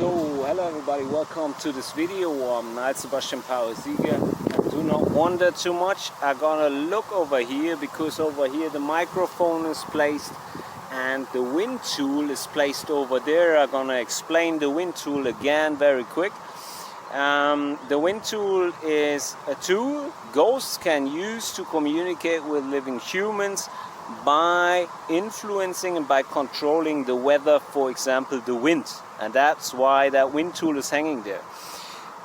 So, hello everybody, welcome to this video. I'm Niall and do not wander too much. I'm gonna look over here because over here the microphone is placed and the wind tool is placed over there. I'm gonna explain the wind tool again very quick. The wind tool is a tool ghosts can use to communicate with living humans by influencing and by controlling the weather, for example the wind, and that's why that wind tool is hanging there.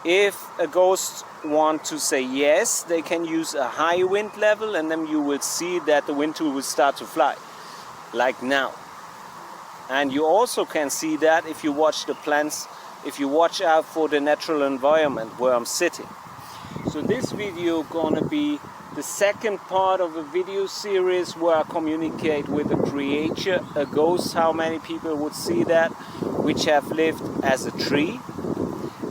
If a ghost want to say yes, they can use a high wind level, and then you will see that the wind tool will start to fly like now. And you also can see that if you watch the plants, if you watch out for the natural environment where I'm sitting. So this video gonna be the second part of a video series where I communicate with a creature, a ghost. How many people would see that? Which have lived as a tree.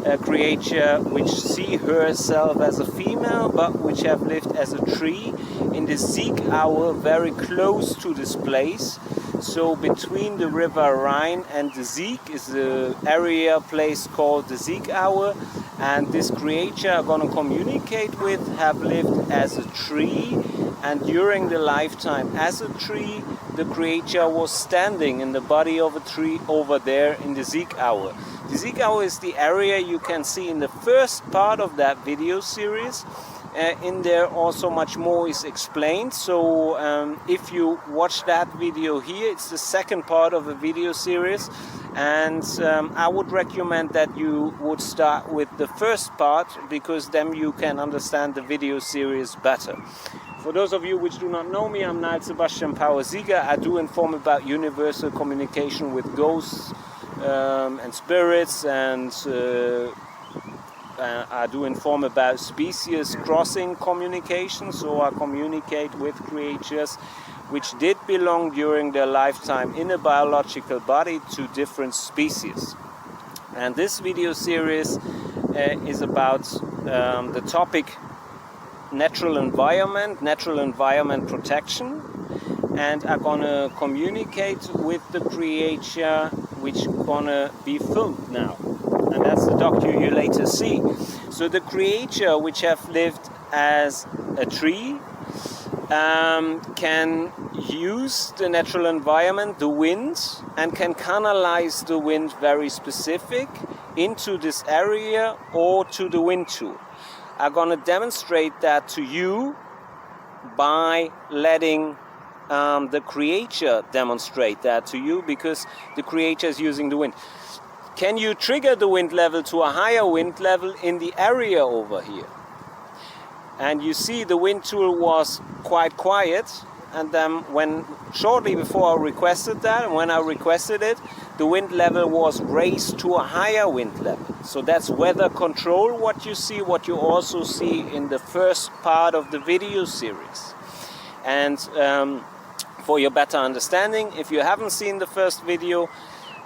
A creature which see herself as a female, but which have lived as a tree in the Sieg hour, very close to this place. So between the river Rhine and the Sieg is the area place called the Sieg hour, and this creature I'm gonna communicate with have lived as a tree, and during the lifetime as a tree the creature was standing in the body of a tree over there in the Sieg hour. The Sieg hour is the area you can see in the first part of that video series. In there also much more is explained, so if you watch that video here, it's the second part of a video series, and I would recommend that you would start with the first part, because then you can understand the video series better. For those of you which do not know me, I'm Niall I do inform about universal communication with ghosts and spirits, and I do inform about species crossing communication, so I communicate with creatures which did belong during their lifetime in a biological body to different species. And this video series is about the topic natural environment protection, and I'm gonna communicate with the creature which gonna be filmed now. And that's the docu you later see. So the creature which have lived as a tree can use the natural environment, the wind, and can canalize the wind very specific into this area or to the wind tool. I'm gonna demonstrate that to you by letting the creature demonstrate that to you, because the creature is using the wind. Can you trigger the wind level to a higher wind level in the area over here? And you see the wind tool was quite quiet, and then shortly before I requested that, and when I requested it, the wind level was raised to a higher wind level. So that's weather control, what you see, what you also see in the first part of the video series. And for your better understanding, if you haven't seen the first video,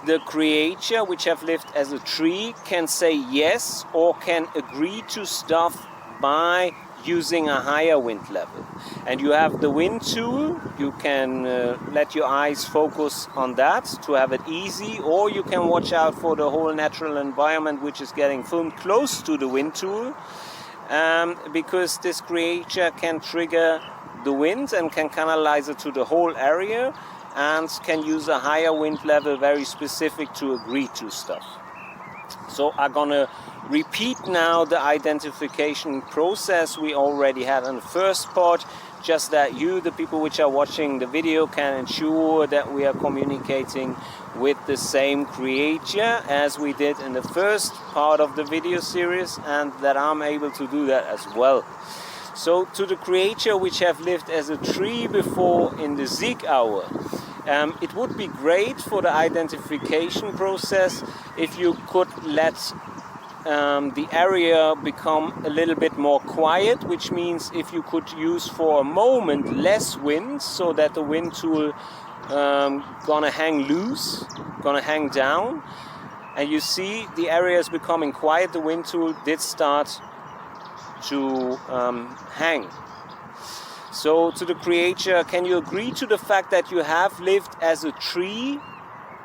the creature which have lived as a tree can say yes or can agree to stuff by using a higher wind level. And you have the wind tool, you can let your eyes focus on that to have it easy, or you can watch out for the whole natural environment which is getting filmed close to the wind tool, because this creature can trigger the wind and can canalize it to the whole area, and can use a higher wind level very specific to agree to stuff. So I'm gonna repeat now the identification process we already had in the first part, just that you, the people which are watching the video, can ensure that we are communicating with the same creature as we did in the first part of the video series, and that I'm able to do that as well. So to the creature which have lived as a tree before in the Sieg hour, it would be great for the identification process if you could let the area become a little bit more quiet, which means if you could use for a moment less wind, so that the wind tool gonna hang loose, gonna hang down, and you see the area is becoming quiet. The wind tool did start to hang. So to the creature, can you agree to the fact that you have lived as a tree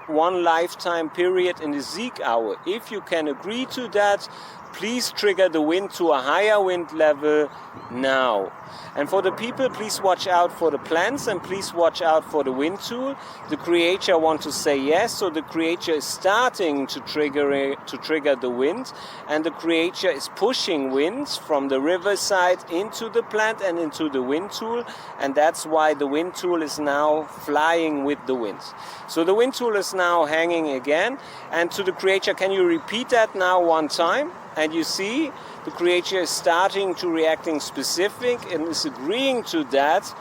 one lifetime period in the Sieg hour. If you can agree to that, please trigger the wind to a higher wind level now. And for the people, please watch out for the plants and please watch out for the wind tool. The creator wants to say yes, so the creator is starting to trigger the wind, and the creator is pushing winds from the riverside into the plant and into the wind tool, and that's why the wind tool is now flying with the wind. So the wind tool is now hanging again, and to the creator, can you repeat that now one time? And you see the creator is starting to reacting specific and is agreeing to that,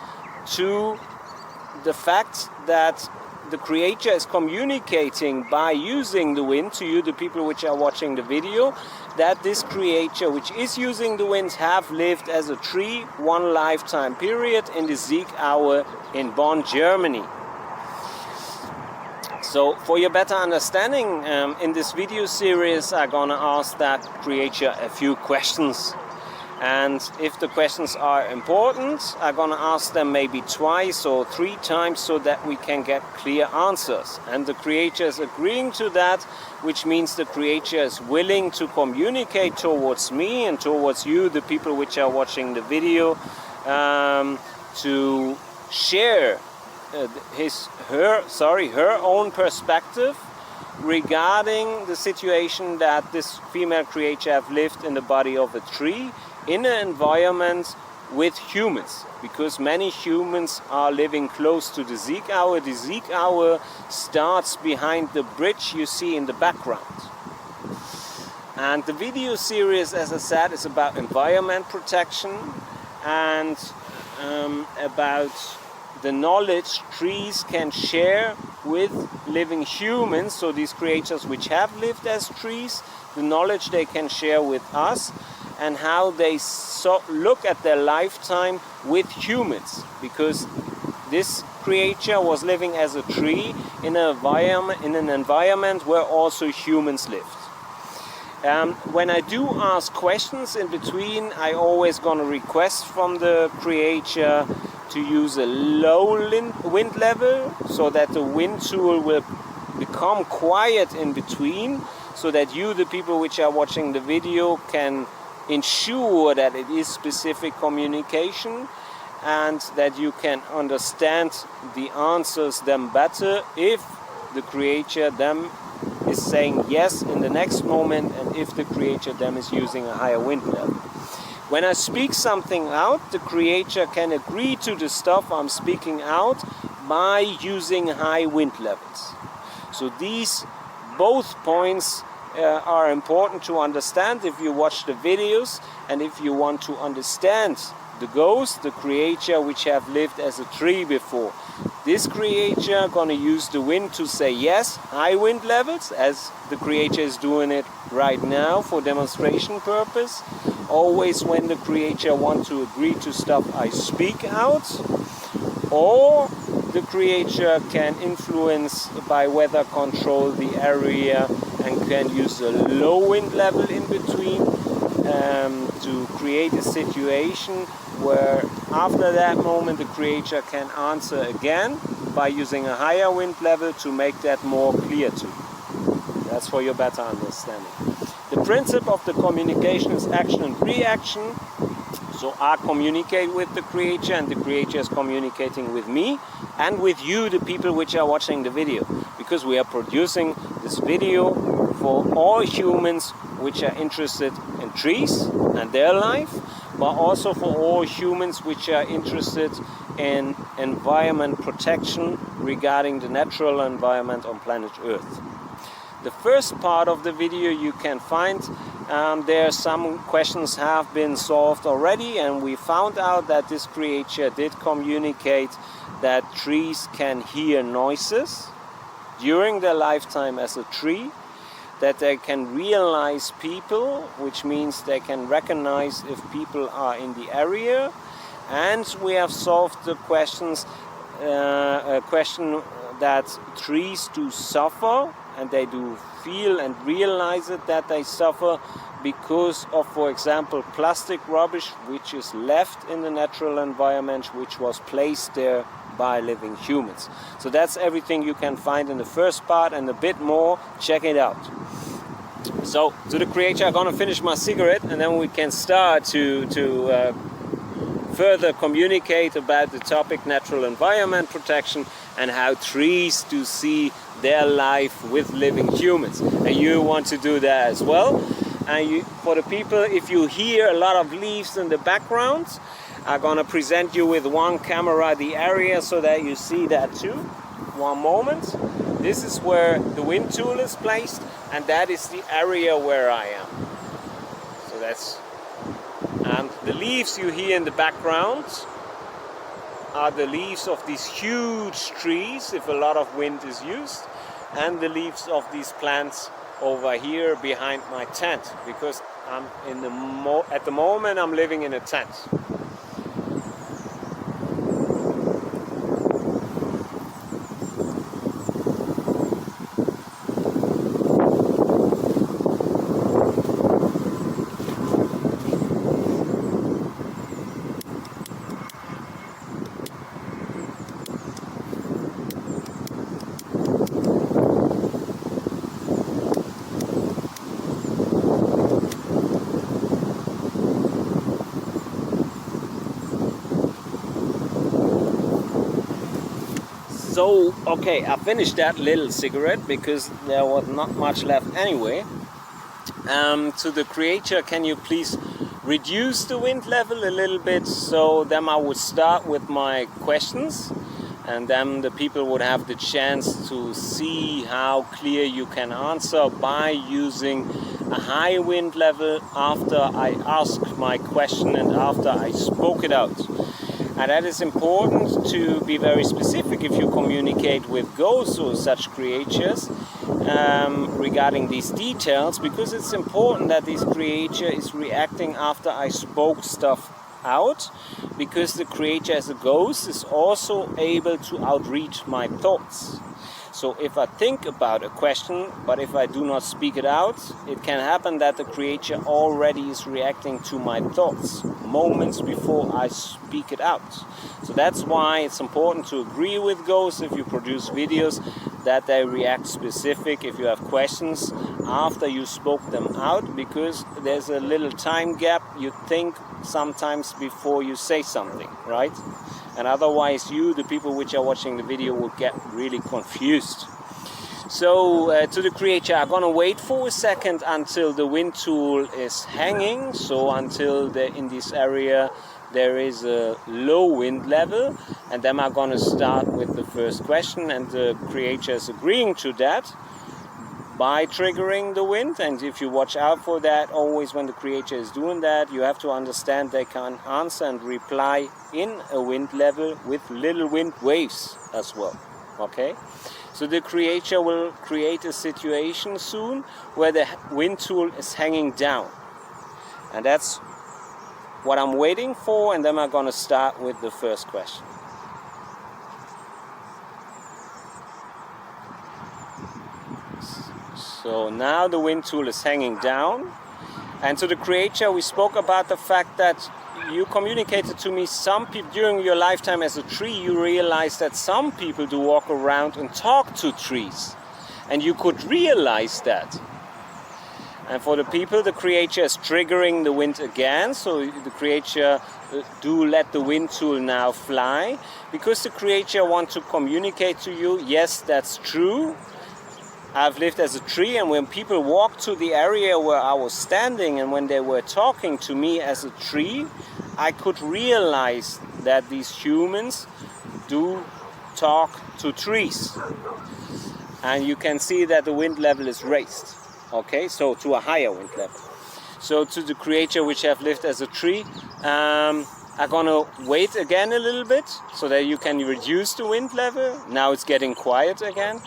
to the fact that the creator is communicating by using the wind to you, the people which are watching the video, that this creator which is using the wind have lived as a tree one lifetime period in the Sieg hour in Bonn, Germany. So for your better understanding, in this video series I'm gonna ask that creator a few questions, and if the questions are important, I'm gonna ask them maybe twice or 3 times so that we can get clear answers. And the creator is agreeing to that, which means the creator is willing to communicate towards me and towards you, the people which are watching the video, to share her own perspective regarding the situation that this female creature have lived in the body of a tree in an environment with humans, because many humans are living close to the Sieg hour. The Sieg hour starts behind the bridge you see in the background. And the video series, as I said, is about environment protection and about the knowledge trees can share with living humans, so these creatures which have lived as trees, the knowledge they can share with us, and how they look at their lifetime with humans, because this creature was living as a tree in an environment where also humans lived. When I do ask questions in between, I always gonna request from the creator to use a low wind level, so that the wind tool will become quiet in between, so that you, the people which are watching the video, can ensure that it is specific communication and that you can understand the answers them better if the creator them is saying yes in the next moment, and if the creator them is using a higher wind level. When I speak something out, the creator can agree to the stuff I'm speaking out by using high wind levels. So these both points are important to understand if you watch the videos, and if you want to understand the ghost, the creature which have lived as a tree before. This creature gonna use the wind to say yes, high wind levels, as the creature is doing it right now for demonstration purpose. Always when the creature wants to agree to stuff I speak out, or the creature can influence by weather control the area and can use a low wind level in between to create a situation where after that moment the creature can answer again by using a higher wind level to make that more clear to you. That's for your better understanding. The principle of the communication is action and reaction. So I communicate with the creature and the creature is communicating with me and with you, the people which are watching the video, because we are producing this video for all humans which are interested in trees and their life, but also for all humans which are interested in environment protection regarding the natural environment on planet Earth. The first part of the video you can find, there some questions have been solved already, and we found out that this creature did communicate that trees can hear noises during their lifetime as a tree, that they can realize people, which means they can recognize if people are in the area, and we have solved the questions, a question that trees do suffer, and they do feel and realize it that they suffer because of, for example, plastic rubbish which is left in the natural environment, which was placed there by living humans. So that's everything you can find in the first part and a bit more. Check it out. So to the creator, I'm gonna finish my cigarette and then we can start to further communicate about the topic natural environment protection and how trees do see their life with living humans. And you want to do that as well. And for the people, if you hear a lot of leaves in the background, I'm gonna present you with one camera the area so that you see that too. One moment. This is where the wind tool is placed, and that is the area where I am. So that's, and the leaves you hear in the background are the leaves of these huge trees if a lot of wind is used, and the leaves of these plants over here behind my tent, because I'm in at the moment I'm living in a tent. So, okay, I finished that little cigarette because there was not much left anyway. To the creator, can you please reduce the wind level a little bit? So then I would start with my questions, and then the people would have the chance to see how clear you can answer by using a high wind level after I asked my question and after I spoke it out. And that is important to be very specific if you communicate with ghosts or such creatures regarding these details, because it's important that this creature is reacting after I spoke stuff out, because the creature as a ghost is also able to outreach my thoughts. So if I think about a question, but if I do not speak it out, it can happen that the creature already is reacting to my thoughts moments before I speak it out. So that's why it's important to agree with ghosts if you produce videos, that they react specific if you have questions after you spoke them out, because there's a little time gap you think sometimes before you say something, right? And otherwise you, the people which are watching the video, will get really confused. So to the creator, I'm gonna wait for a second until the wind tool is hanging, so until in this area there is a low wind level, and then I'm gonna start with the first question, and the creator is agreeing to that by triggering the wind. And if you watch out for that, always when the creator is doing that, you have to understand they can answer and reply in a wind level with little wind waves as well. Okay, so the creator will create a situation soon where the wind tool is hanging down, and that's what I'm waiting for. And then I'm gonna start with the first question. So now the wind tool is hanging down, and to the creator, we spoke about the fact that you communicated to me some people during your lifetime as a tree, you realized that some people do walk around and talk to trees, and you could realize that. And for the people, the creator is triggering the wind again, so the creator do let the wind tool now fly, because the creator wants to communicate to you, yes, that's true. I've lived as a tree, and when people walked to the area where I was standing and when they were talking to me as a tree, I could realize that these humans do talk to trees. And you can see that the wind level is raised, okay, so to a higher wind level. So to the creature which have lived as a tree, I'm gonna wait again a little bit so that you can reduce the wind level. Now it's getting quiet again,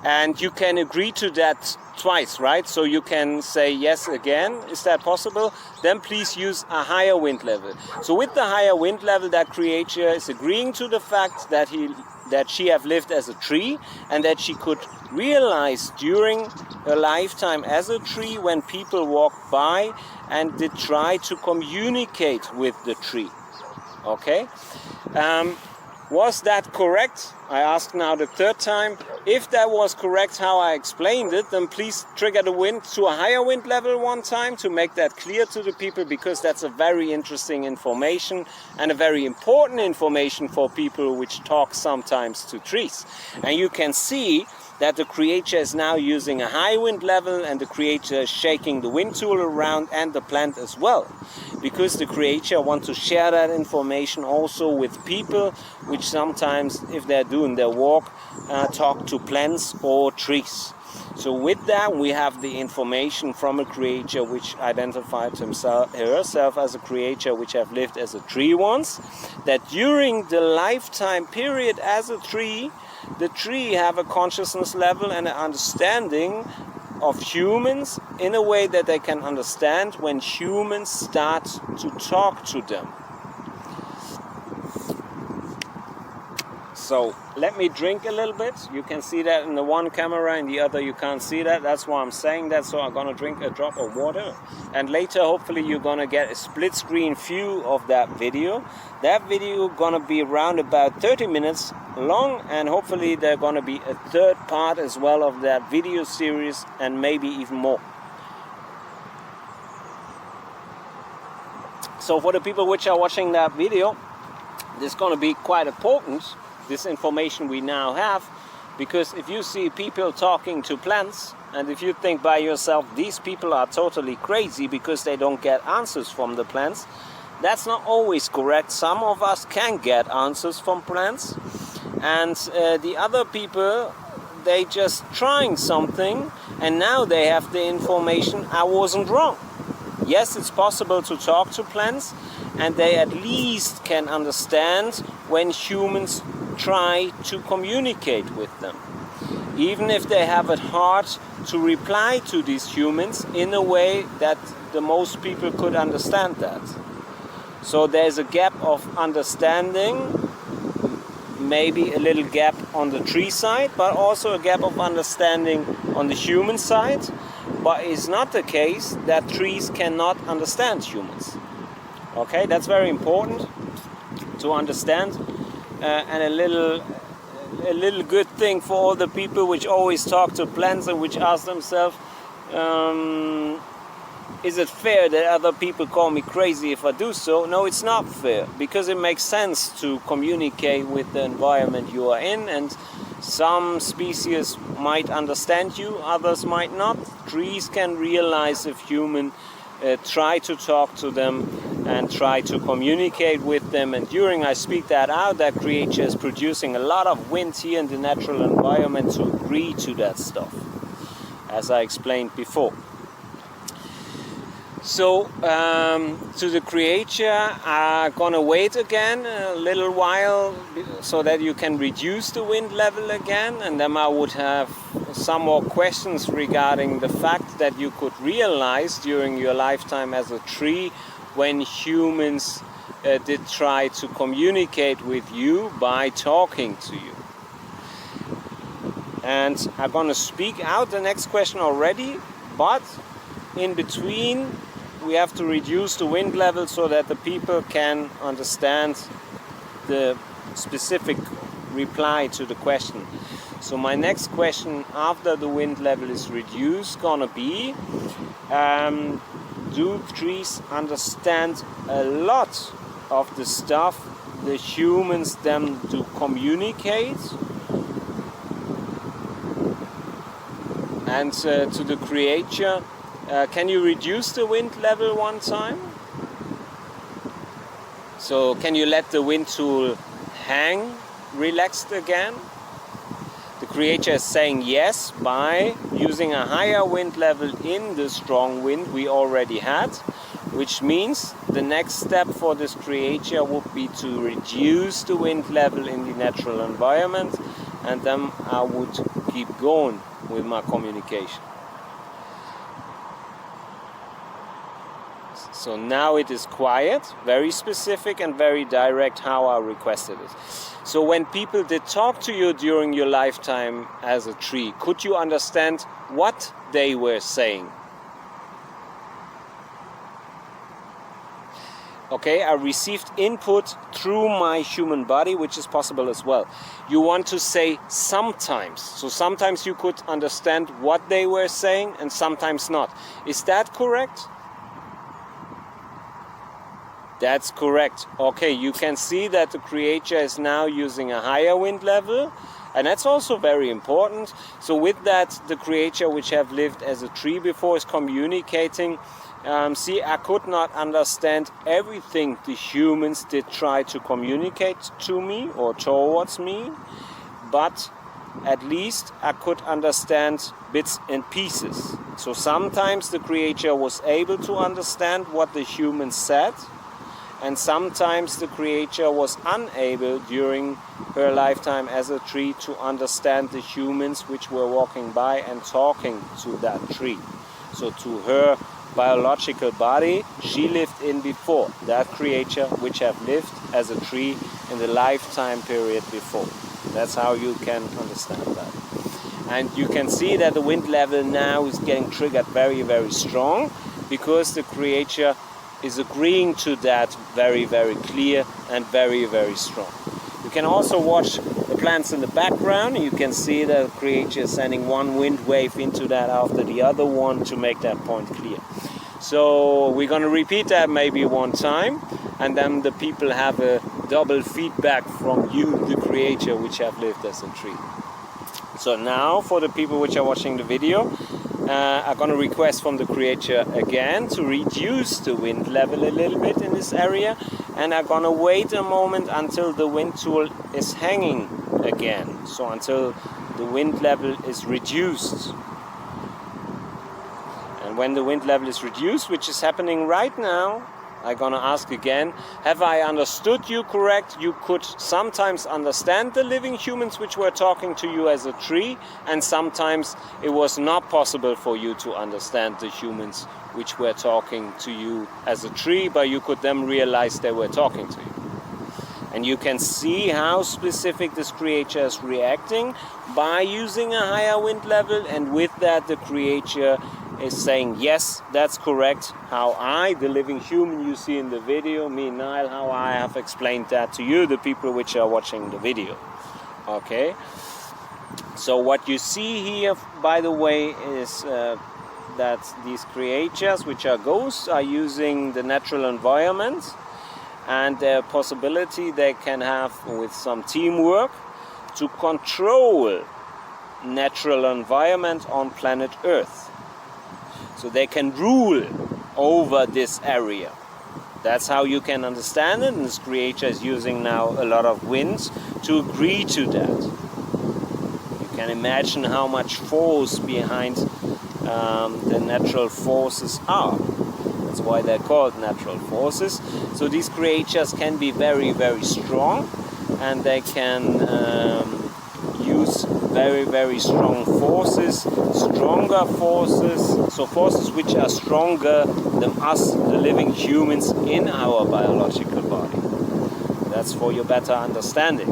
and you can agree to that twice, right? So you can say yes again. Is that possible? Then please use a higher wind level. So with the higher wind level, that creature is agreeing to the fact that she have lived as a tree, and that she could realize during her lifetime as a tree when people walked by and did try to communicate with the tree. Okay, Was that correct? I asked now the third time. If that was correct how I explained it, then please trigger the wind to a higher wind level one time to make that clear to the people, because that's a very interesting information and a very important information for people which talk sometimes to trees. And you can see that the creature is now using a high wind level, and the creature is shaking the wind tool around and the plant as well, because the creature wants to share that information also with people which sometimes, if they're doing their walk, talk to plants or trees. So with that, we have the information from a creature which identified herself as a creature which have lived as a tree once, that during the lifetime period as a tree, the tree have a consciousness level and an understanding of humans in a way that they can understand when humans start to talk to them. So let me drink a little bit. You can see that in the one camera, in the other you can't see that. That's why I'm saying that. So I'm gonna drink a drop of water, and later hopefully you're gonna get a split screen view of that video. That video gonna be around about 30 minutes long, and hopefully there's gonna be a third part as well of that video series, and maybe even more. So for the people which are watching that video, this is gonna be quite important, this information we now have, because if you see people talking to plants, and if you think by yourself these people are totally crazy because they don't get answers from the plants, that's not always correct. Some of us can get answers from plants, and the other people, they just trying something and now they have the information, I wasn't wrong. Yes, it's possible to talk to plants, and they at least can understand when humans try to communicate with them, even if they have it hard to reply to these humans in a way that the most people could understand that. So there's a gap of understanding, maybe a little gap on the tree side, but also a gap of understanding on the human side. But it's not the case that trees cannot understand humans. Okay, that's very important to understand, and a little good thing for all the people which always talk to plants and which ask themselves, is it fair that other people call me crazy if I do so? No, it's not fair, because it makes sense to communicate with the environment you are in, and some species might understand you, others might not. Trees can realize if humans try to talk to them and try to communicate with them, and during I speak that out, that creature is producing a lot of wind here in the natural environment to agree to that stuff, as I explained before. So to the creature, I'm gonna wait again a little while so that you can reduce the wind level again, and then I would have some more questions regarding the fact that you could realize during your lifetime as a tree when humans did try to communicate with you by talking to you. And I'm gonna speak out the next question already, but in between we have to reduce the wind level so that the people can understand the specific reply to the question. So my next question after the wind level is reduced gonna be, do trees understand a lot of the stuff the humans then do communicate? And to the creature, can you reduce the wind level one time? So can you let the wind tool hang relaxed again? The creature is saying yes by using a higher wind level in the strong wind we already had, which means the next step for this creature would be to reduce the wind level in the natural environment, and then I would keep going with my communication. So now it is quiet, very specific and very direct how I requested it. So when people did talk to you during your lifetime as a tree, could you understand what they were saying? Okay, I received input through my human body, which is possible as well. You want to say sometimes. So sometimes you could understand what they were saying and sometimes not. Is that correct? That's correct. Okay, you can see that the creature is now using a higher wind level, and that's also very important. So with that, the creature which have lived as a tree before is communicating. See, I could not understand everything the humans did try to communicate to me or towards me, but at least I could understand bits and pieces. So sometimes the creature was able to understand what the humans said, and sometimes the creature was unable during her lifetime as a tree to understand the humans which were walking by and talking to that tree. So to her biological body she lived in before, that creature which have lived as a tree in the lifetime period before. That's how you can understand that. And you can see that the wind level now is getting triggered very, very strong, because the creature is agreeing to that very, very clear and very, very strong. You can also watch the plants in the background. You can see the creature is sending one wind wave into that after the other one to make that point clear. So we're going to repeat that maybe one time, and then the people have a double feedback from you, the creature which have lived as a tree. So now for the people which are watching the video, I'm going to request from the creature again to reduce the wind level a little bit in this area, and I'm going to wait a moment until the wind tool is hanging again, so until the wind level is reduced. And when the wind level is reduced, which is happening right now, I'm gonna ask again, have I understood you correct? You could sometimes understand the living humans which were talking to you as a tree, and sometimes it was not possible for you to understand the humans which were talking to you as a tree, but you could then realize they were talking to you. And you can see how specific this creature is reacting by using a higher wind level, and with that the creature is saying, yes, that's correct, how I, the living human you see in the video, me, Niall, how I have explained that to you, the people which are watching the video. Okay, so what you see here, by the way, is that these creatures, which are ghosts, are using the natural environment and the possibility they can have with some teamwork to control natural environment on planet Earth. So they can rule over this area. That's how you can understand it, and this creature is using now a lot of wind to agree to that. You can imagine how much force behind the natural forces are. That's why they're called natural forces. So these creatures can be very, very strong, and they can use very, very strong forces, stronger forces, so forces which are stronger than us, the living humans, in our biological body. That's for your better understanding.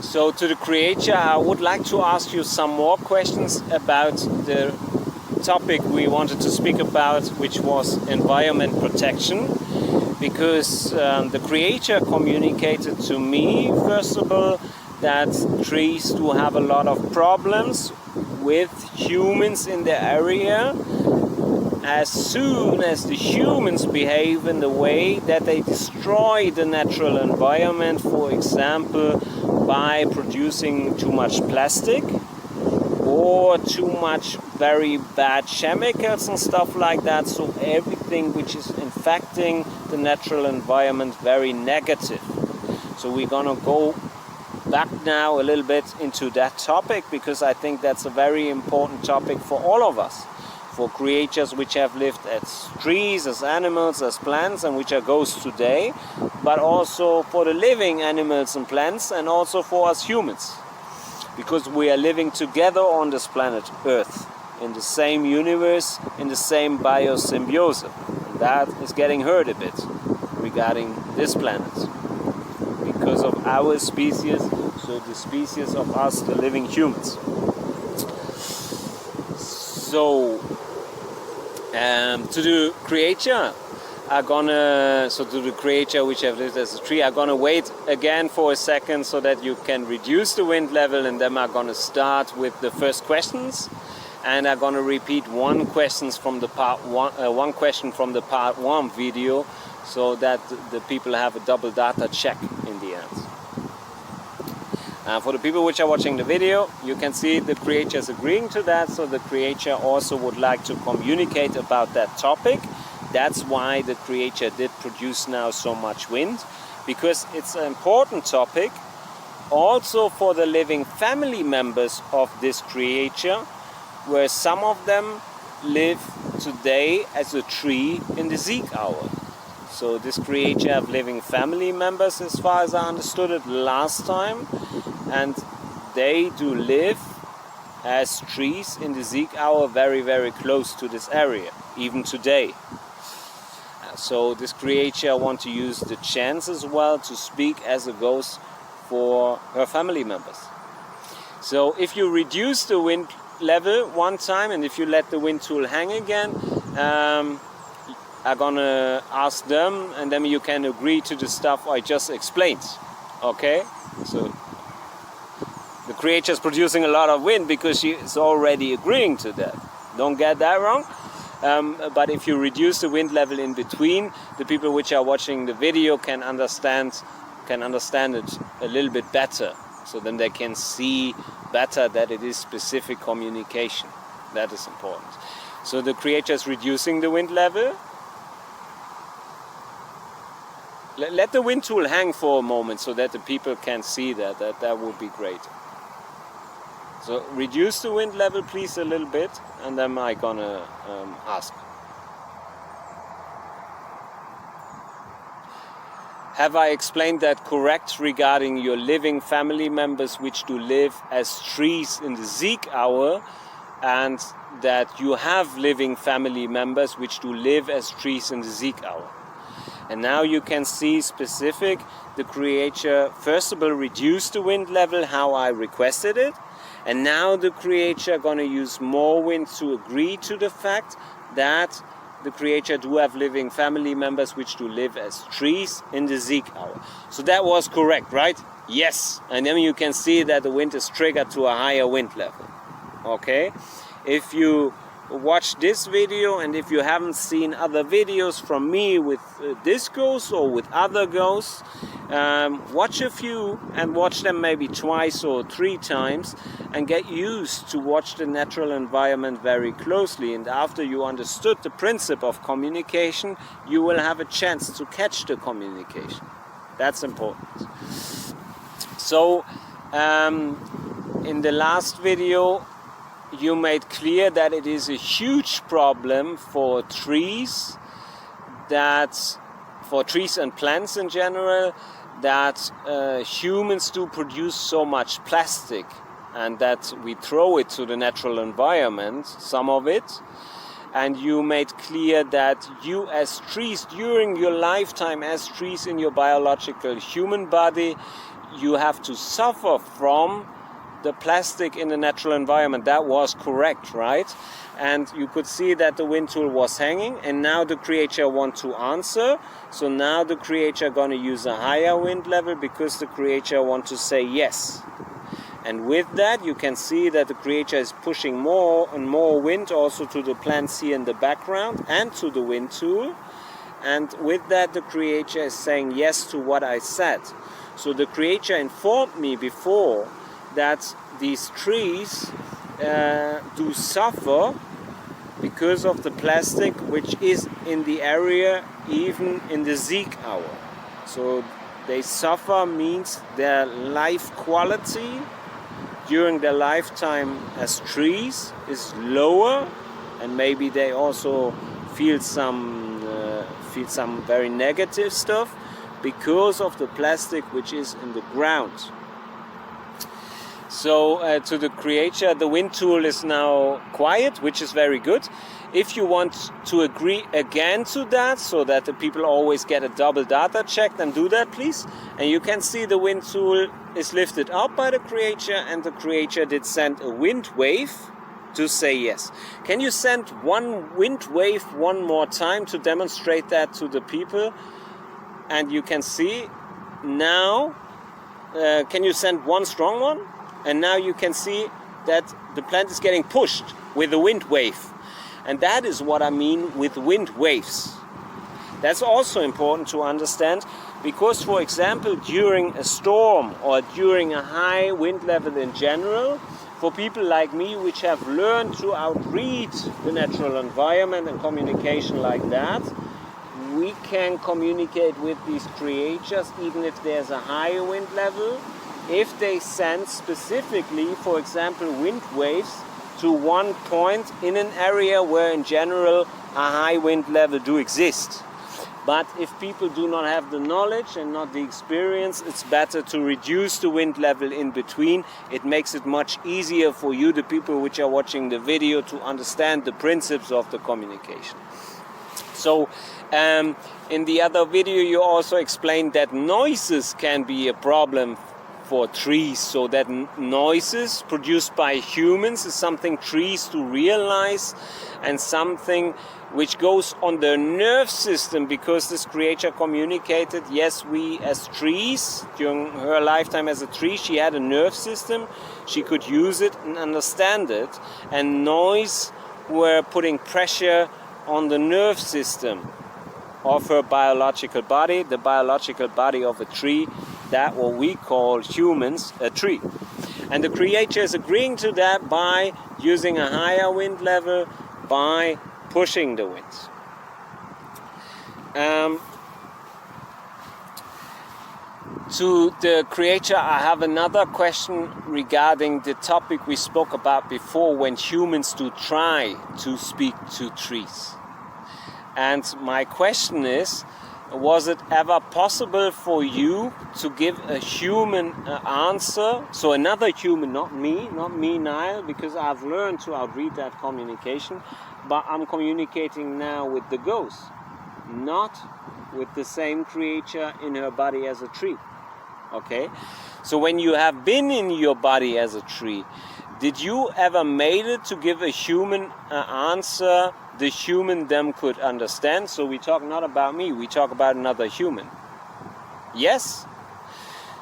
So to the creature, I would like to ask you some more questions about the topic we wanted to speak about, which was environment protection. Because the creature communicated to me, first of all, that trees do have a lot of problems with humans in the area as soon as the humans behave in the way that they destroy the natural environment, for example, by producing too much plastic or too much very bad chemicals and stuff like that. So everything which is infecting the natural environment very negative. So we're gonna go back now a little bit into that topic, because I think that's a very important topic for all of us, for creatures which have lived as trees, as animals, as plants, and which are ghosts today, but also for the living animals and plants, and also for us humans, because we are living together on this planet Earth, in the same universe, in the same biosymbiosis. And that is getting hurt a bit regarding this planet because of our species, so the species of us, the living humans. So To the creature, to the creature which have lived as a tree, I'm gonna wait again for a second so that you can reduce the wind level, and then I'm gonna start with the first questions, and I'm gonna repeat one question from the part one video, so that the people have a double data check in the end. For the people which are watching the video, you can see the creature is agreeing to that, so the creature also would like to communicate about that topic. That's why the creature did produce now so much wind, because it's an important topic also for the living family members of this creature, where some of them live today as a tree in the Sieg hour. So this creature have living family members, as far as I understood it last time, and they do live as trees in the Sieg hour very, very close to this area, even today. So this creature wants to use the chance as well to speak as a ghost for her family members. So if you reduce the wind level one time, and if you let the wind tool hang again, I'm gonna ask them, and then you can agree to the stuff I just explained. Okay? So the creature is producing a lot of wind because she is already agreeing to that. Don't get that wrong. But if you reduce the wind level in between, the people which are watching the video can understand it a little bit better. So then they can see better that it is specific communication. That is important. So the creature is reducing the wind level. Let the wind tool hang for a moment so that the people can see that. That would be great. So reduce the wind level please a little bit, and then I'm gonna ask. Have I explained that correct regarding your living family members which do live as trees in the Sieg hour, and that you have living family members which do live as trees in the Sieg hour? And now you can see specific, the creature first of all reduced the wind level how I requested it, and now the creature gonna use more wind to agree to the fact that the creature do have living family members which do live as trees in the Sieg hour. So that was correct, right? Yes. And then you can see that the wind is triggered to a higher wind level. Okay? If you watch this video, and if you haven't seen other videos from me with this ghost or with other ghosts, watch a few and watch them maybe twice or 3 times, and get used to watch the natural environment very closely. And after you understood the principle of communication, you will have a chance to catch the communication. That's important. So in the last video you made clear that it is a huge problem for trees, for trees and plants in general, that humans do produce so much plastic, and that we throw it to the natural environment, some of it. And you made clear that you as trees, during your lifetime as trees in your biological human body, you have to suffer from the plastic in the natural environment. That was correct, right? And you could see that the wind tool was hanging, and now the creature wants to answer. So now the creature gonna use a higher wind level because the creature wants to say yes. And with that you can see that the creature is pushing more and more wind also to the plants here in the background and to the wind tool. And with that the creature is saying yes to what I said. So the creature informed me before that these trees do suffer because of the plastic which is in the area even in the Sieg hour. So they suffer means their life quality during their lifetime as trees is lower, and maybe they also feel some very negative stuff because of the plastic which is in the ground. So to the creature, the wind tool is now quiet, which is very good. If you want to agree again to that, so that the people always get a double data check, then do that please. And you can see the wind tool is lifted up by the creature, and the creature did send a wind wave to say yes. Can you send one wind wave one more time to demonstrate that to the people? And you can see now, can you send one strong one? And now you can see that the plant is getting pushed with a wind wave. And that is what I mean with wind waves. That's also important to understand, because, for example, during a storm or during a high wind level in general, for people like me which have learned to outread the natural environment and communication like that, we can communicate with these creatures even if there's a higher wind level, if they send specifically, for example, wind waves to one point in an area where in general a high wind level do exist. But if people do not have the knowledge and not the experience, it's better to reduce the wind level in between. It makes it much easier for you, the people which are watching the video, to understand the principles of the communication. So in the other video you also explained that noises can be a problem for trees, so that noises produced by humans is something trees to realize, and something which goes on their nerve system, because this creature communicated, yes, we as trees, during her lifetime as a tree, she had a nerve system, she could use it and understand it, and noise were putting pressure on the nerve system of her biological body, the biological body of a tree, that what we call humans a tree. And the creature is agreeing to that by using a higher wind level, by pushing the winds. To the creature, I have another question regarding the topic we spoke about before, when humans do try to speak to trees. And my question is, was it ever possible for you to give a human answer? So another human, not me, Niall, because I've learned to outread that communication, but I'm communicating now with the ghost, not with the same creature in her body as a tree. Okay? So when you have been in your body as a tree, did you ever made it to give a human answer the human them could understand? So we talk not about me, we talk about another human. Yes?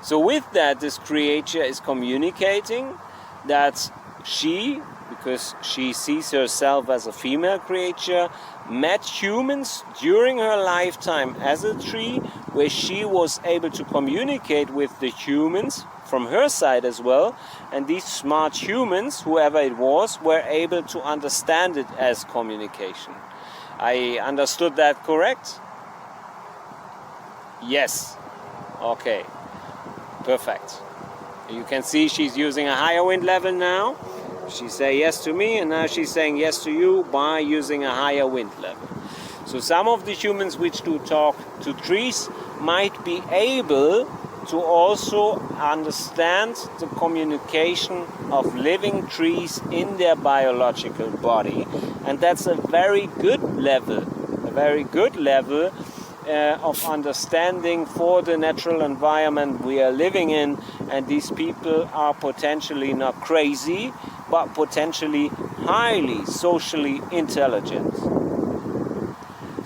So with that, this creature is communicating that she, because she sees herself as a female creature, met humans during her lifetime as a tree, where she was able to communicate with the humans from her side as well, and these smart humans, whoever it was, were able to understand it as communication. I understood that correct? Yes. Okay. Perfect. You can see she's using a higher wind level now. She said yes to me, and now she's saying yes to you by using a higher wind level. So some of the humans which do talk to trees might be able to also understand the communication of living trees in their biological body. And that's a very good level, of understanding for the natural environment we are living in. And these people are potentially not crazy, but potentially highly socially intelligent.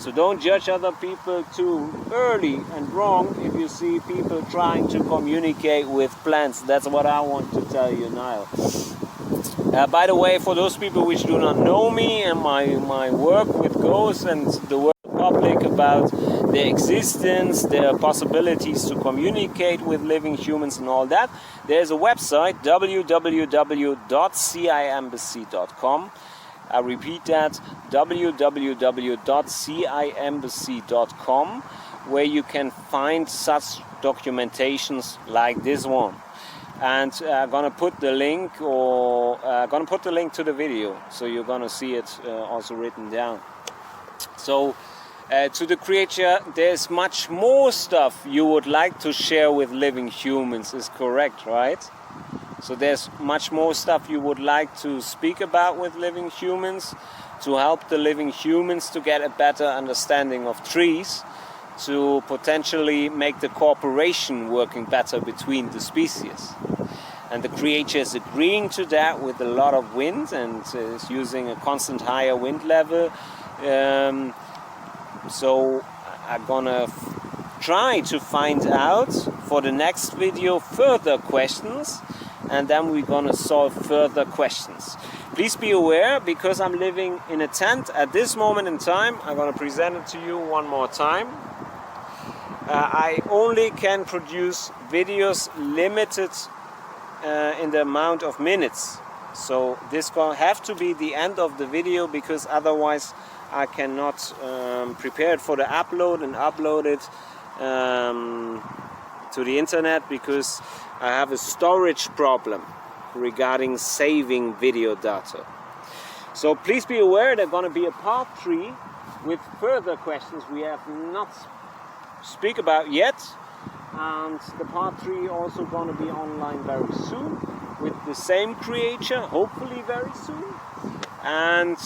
So don't judge other people too early and wrong if you see people trying to communicate with plants. That's what I want to tell you, Niall. By the way, for those people which do not know me and my work with ghosts and the work public about their existence, their possibilities to communicate with living humans and all that, there's a website, www.ciembassy.com. I repeat that, www.ciembassy.com, where you can find such documentations like this one. And I'm gonna put the link, to the video, so you're gonna see it also written down. So to the creature, there's much more stuff you would like to share with living humans, is correct, right? So there's much more stuff you would like to speak about with living humans, to help the living humans to get a better understanding of trees, to potentially make the cooperation working better between the species. and the creature is agreeing to that with a lot of wind and is using a constant higher wind level. So I'm gonna try to find out for the next video further questions, and then we're gonna solve further questions. Please be aware, because I'm living in a tent at this moment in time, I'm gonna present it to you one more time. I only can produce videos limited in the amount of minutes. So this gonna have to be the end of the video, because otherwise I cannot prepare it for the upload and upload it to the internet, because I have a storage problem regarding saving video data. So please be aware there's going to be a part 3 with further questions we have not speak about yet, and the part 3 also going to be online very soon with the same creature, hopefully very soon. And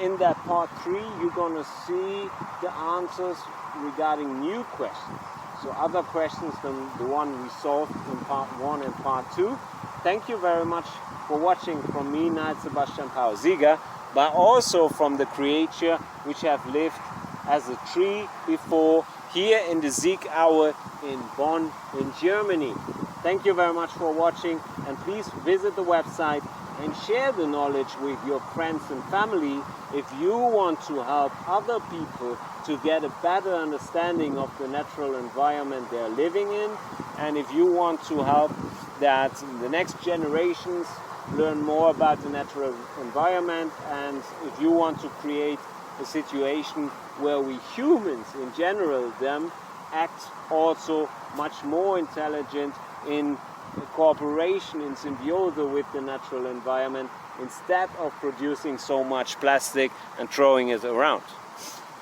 in that part 3 you're going to see the answers regarding new questions, so other questions than the one we solved in part 1 and part 2. Thank you very much for watching from me, Niall Sebastian Pausiger, but also from the creature which have lived as a tree before here in the Sieg Hour in Bonn in Germany. Thank you very much for watching, and please visit the website and share the knowledge with your friends and family if you want to help other people to get a better understanding of the natural environment they're living in, and if you want to help that the next generations learn more about the natural environment, and if you want to create a situation where we humans in general them act also much more intelligent in cooperation, in symbiosis with the natural environment, instead of producing so much plastic and throwing it around.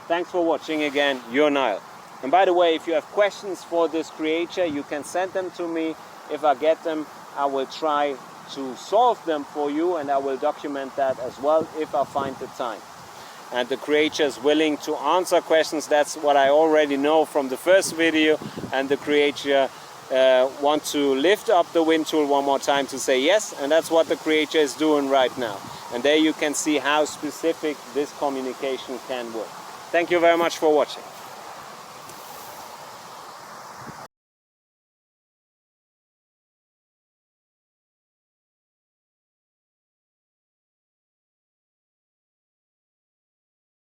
Thanks for watching again, your Niall. And by the way, if you have questions for this creature, you can send them to me. If I get them, I will try to solve them for you, and I will document that as well if I find the time. And the creature is willing to answer questions. That's what I already know from the first video, and the creature want to lift up the wind tool one more time to say yes, and that's what the creature is doing right now. And there you can see how specific this communication can work. Thank you very much for watching.